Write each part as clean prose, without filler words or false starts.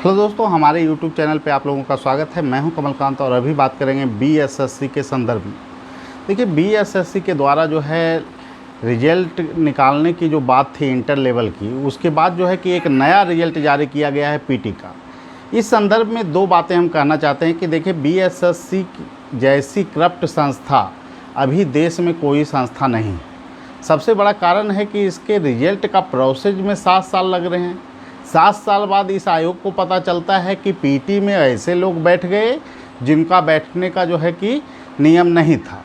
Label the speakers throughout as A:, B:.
A: Hello दोस्तों, हमारे YouTube channel पे आप लोगों का स्वागत है। मैं हूं कमलकांत और अभी बात करेंगे बीएसएससी के संदर्भ में। देखिए, बीएसएससी के द्वारा जो है रिजल्ट निकालने की जो बात थी इंटर लेवल की, उसके बाद जो है कि एक नया रिजल्ट जारी किया गया है पीटी का। इस संदर्भ में दो बातें हम कहना चाहते हैं कि देखिए, बीएसएससी जैसी करप्ट संस्था अभी देश में कोई संस्था नहीं है। सबसे बड़ा कारण है कि इसके रिजल्ट का प्रोसेस में 7 साल लग रहे हैं। 7 साल बाद इस आयोग को पता चलता है कि पीटी में ऐसे लोग बैठ गए जिनका बैठने का जो है कि नियम नहीं था।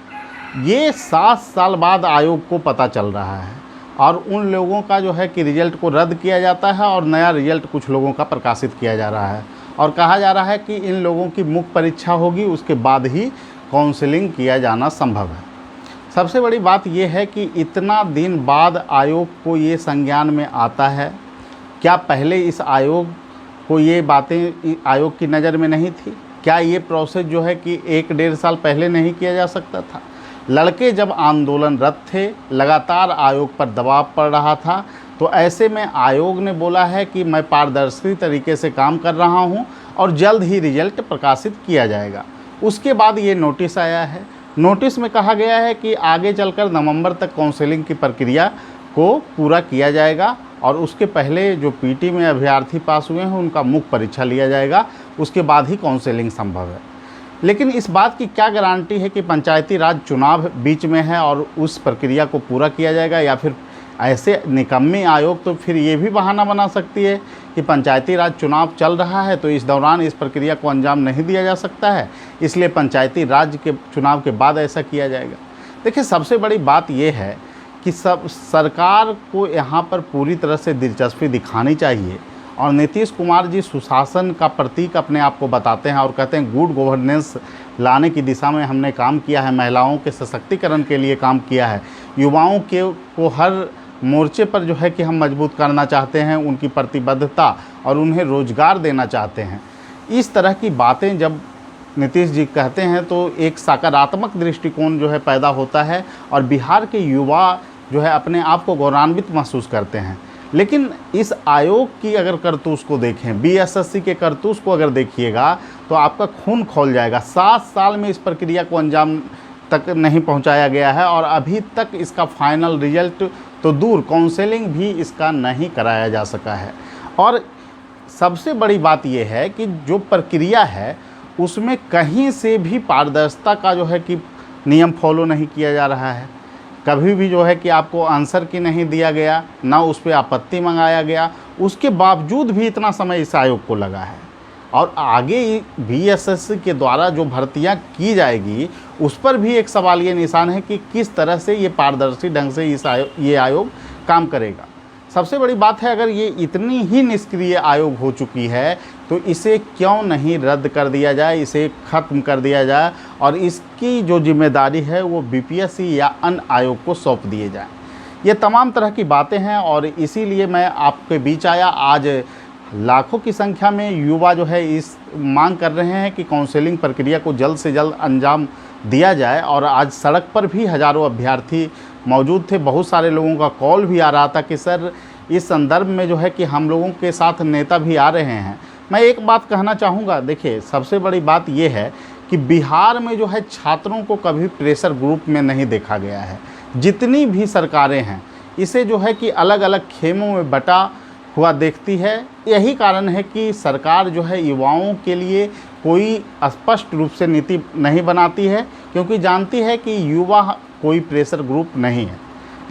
A: ये 7 साल बाद आयोग को पता चल रहा है और उन लोगों का जो है कि रिजल्ट को रद्द किया जाता है और नया रिजल्ट कुछ लोगों का प्रकाशित किया जा रहा है और कहा जा रहा है कि इन लोगों की मुख्य परीक्षा होगी, उसके बाद ही काउंसलिंग किया जाना संभव है। सबसे बड़ी बात यह है कि इतना दिन बाद आयोग को ये संज्ञान में आता है। क्या पहले इस आयोग को ये बातें आयोग की नज़र में नहीं थी? क्या ये प्रोसेस जो है कि 1-1.5 साल पहले नहीं किया जा सकता था? लड़के जब आंदोलनरत थे, लगातार आयोग पर दबाव पड़ रहा था, तो ऐसे में आयोग ने बोला है कि मैं पारदर्शी तरीके से काम कर रहा हूं और जल्द ही रिजल्ट प्रकाशित किया जाएगा। उसके बाद ये नोटिस आया है। नोटिस में कहा गया है कि आगे चलकर नवंबर तक काउंसलिंग की प्रक्रिया को पूरा किया जाएगा और उसके पहले जो पीटी में अभ्यर्थी पास हुए हैं उनका मुख्य परीक्षा लिया जाएगा, उसके बाद ही काउंसलिंग संभव है। लेकिन इस बात की क्या गारंटी है कि पंचायती राज चुनाव बीच में है और उस प्रक्रिया को पूरा किया जाएगा? या फिर ऐसे निकम्मे आयोग तो फिर ये भी बहाना बना सकती है कि पंचायती राज चुनाव चल रहा है तो इस दौरान इस प्रक्रिया को अंजाम नहीं दिया जा सकता है, इसलिए पंचायती राज के चुनाव के बाद ऐसा किया जाएगा। देखिए, सबसे बड़ी बात यह है कि सरकार को यहाँ पर पूरी तरह से दिलचस्पी दिखानी चाहिए और नीतीश कुमार जी सुशासन का प्रतीक अपने आप को बताते हैं और कहते हैं गुड गवर्नेंस लाने की दिशा में हमने काम किया है, महिलाओं के सशक्तिकरण के लिए काम किया है, युवाओं को हर मोर्चे पर जो है कि हम मजबूत करना चाहते हैं, उनकी प्रतिबद्धता और उन्हें रोज़गार देना चाहते हैं। इस तरह की बातें जब नीतीश जी कहते हैं तो एक सकारात्मक दृष्टिकोण जो है पैदा होता है और बिहार के युवा जो है अपने आप को गौरवान्वित महसूस करते हैं। लेकिन इस आयोग की अगर करतूत को देखें, बीएसएससी के करतूत को अगर देखिएगा तो आपका खून खौल जाएगा। 7 साल में इस प्रक्रिया को अंजाम तक नहीं पहुंचाया गया है और अभी तक इसका फाइनल रिजल्ट तो दूर, काउंसलिंग भी इसका नहीं कराया जा सका है। और सबसे बड़ी बात यह है कि जो प्रक्रिया है उसमें कहीं से भी पारदर्शिता का जो है कि नियम फॉलो नहीं किया जा रहा है। कभी भी जो है कि आपको आंसर की नहीं दिया गया, ना उस पर आपत्ति मंगाया गया, उसके बावजूद भी इतना समय इस आयोग को लगा है। और आगे बीएसएससी के द्वारा जो भर्तियां की जाएगी उस पर भी एक सवालिया निशान है कि किस तरह से ये पारदर्शी ढंग से ये आयोग काम करेगा। सबसे बड़ी बात है, अगर ये इतनी ही निष्क्रिय आयोग हो चुकी है तो इसे क्यों नहीं रद्द कर दिया जाए, इसे ख़त्म कर दिया जाए और इसकी जो जिम्मेदारी है वो बीपीएससी या अन्य आयोग को सौंप दिए जाए। ये तमाम तरह की बातें हैं और इसीलिए मैं आपके बीच आया। आज लाखों की संख्या में युवा जो है इस मांग कर रहे हैं कि काउंसलिंग प्रक्रिया को जल्द से जल्द अंजाम दिया जाए और आज सड़क पर भी हज़ारों अभ्यर्थी मौजूद थे। बहुत सारे लोगों का कॉल भी आ रहा था कि सर इस संदर्भ में जो है कि हम लोगों के साथ नेता भी आ रहे हैं। मैं एक बात कहना चाहूँगा, देखिए सबसे बड़ी बात ये है कि बिहार में जो है छात्रों को कभी प्रेशर ग्रुप में नहीं देखा गया है। जितनी भी सरकारें हैं इसे जो है कि अलग अलग खेमों में बटा हुआ देखती है। यही कारण है कि सरकार जो है युवाओं के लिए कोई स्पष्ट रूप से नीति नहीं बनाती है, क्योंकि जानती है कि युवा कोई प्रेशर ग्रुप नहीं है।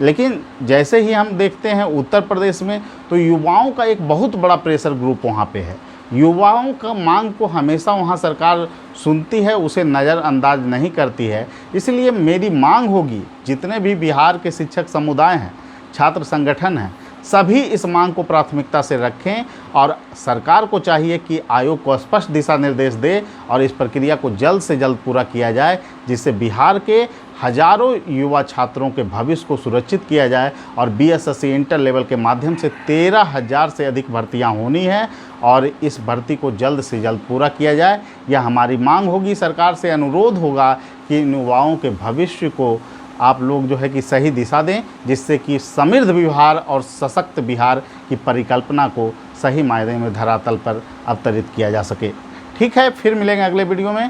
A: लेकिन जैसे ही हम देखते हैं उत्तर प्रदेश में तो युवाओं का एक बहुत बड़ा प्रेशर ग्रुप वहाँ पे है। युवाओं का मांग को हमेशा वहाँ सरकार सुनती है, उसे नज़रअंदाज नहीं करती है। इसलिए मेरी मांग होगी, जितने भी बिहार के शिक्षक समुदाय हैं, छात्र संगठन हैं, सभी इस मांग को प्राथमिकता से रखें और सरकार को चाहिए कि आयोग को स्पष्ट दिशा निर्देश दे और इस प्रक्रिया को जल्द से जल्द पूरा किया जाए, जिससे बिहार के हजारों युवा छात्रों के भविष्य को सुरक्षित किया जाए। और बीएसएससी इंटर लेवल के माध्यम से 13,000 से अधिक भर्तियां होनी है और इस भर्ती को जल्द से जल्द पूरा किया जाए। यह हमारी मांग होगी। सरकार से अनुरोध होगा कि इन युवाओं के भविष्य को आप लोग जो है कि सही दिशा दें, जिससे कि समृद्ध बिहार और सशक्त बिहार की परिकल्पना को सही मायने में धरातल पर अवतरित किया जा सके। ठीक है, फिर मिलेंगे अगले वीडियो में।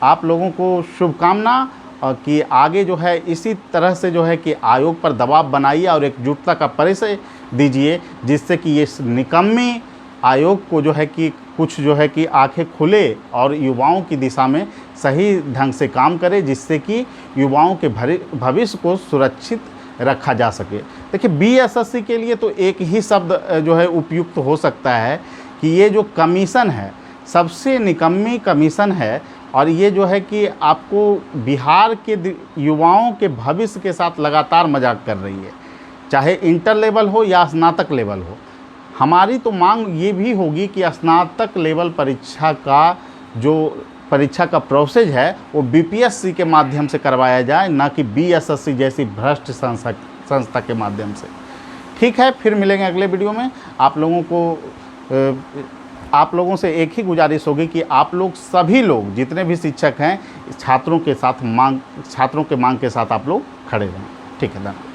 A: आप लोगों को शुभकामना और कि आगे जो है इसी तरह से जो है कि आयोग पर दबाव बनाइए और एकजुटता का परिचय दीजिए, जिससे कि ये निकम्मी आयोग को जो है कि कुछ जो है कि आंखें खुले और युवाओं की दिशा में सही ढंग से काम करे, जिससे कि युवाओं के भविष्य को सुरक्षित रखा जा सके। देखिए, बीएसएससी के लिए तो एक ही शब्द जो है उपयुक्त हो सकता है कि ये जो कमीशन है सबसे निकम्मी कमीशन है, और ये जो है कि आपको बिहार के युवाओं के भविष्य के साथ लगातार मजाक कर रही है, चाहे इंटर लेवल हो या स्नातक लेवल हो। हमारी तो मांग ये भी होगी कि स्नातक लेवल परीक्षा का प्रोसेस है वो बीपीएससी के माध्यम से करवाया जाए, ना कि बीएसएससी जैसी भ्रष्ट संस्था के माध्यम से। ठीक है, फिर मिलेंगे अगले वीडियो में। आप लोगों से एक ही गुजारिश होगी कि आप लोग सभी लोग जितने भी शिक्षक हैं छात्रों के मांग के साथ आप लोग खड़े रहें। ठीक है, धन्यवाद।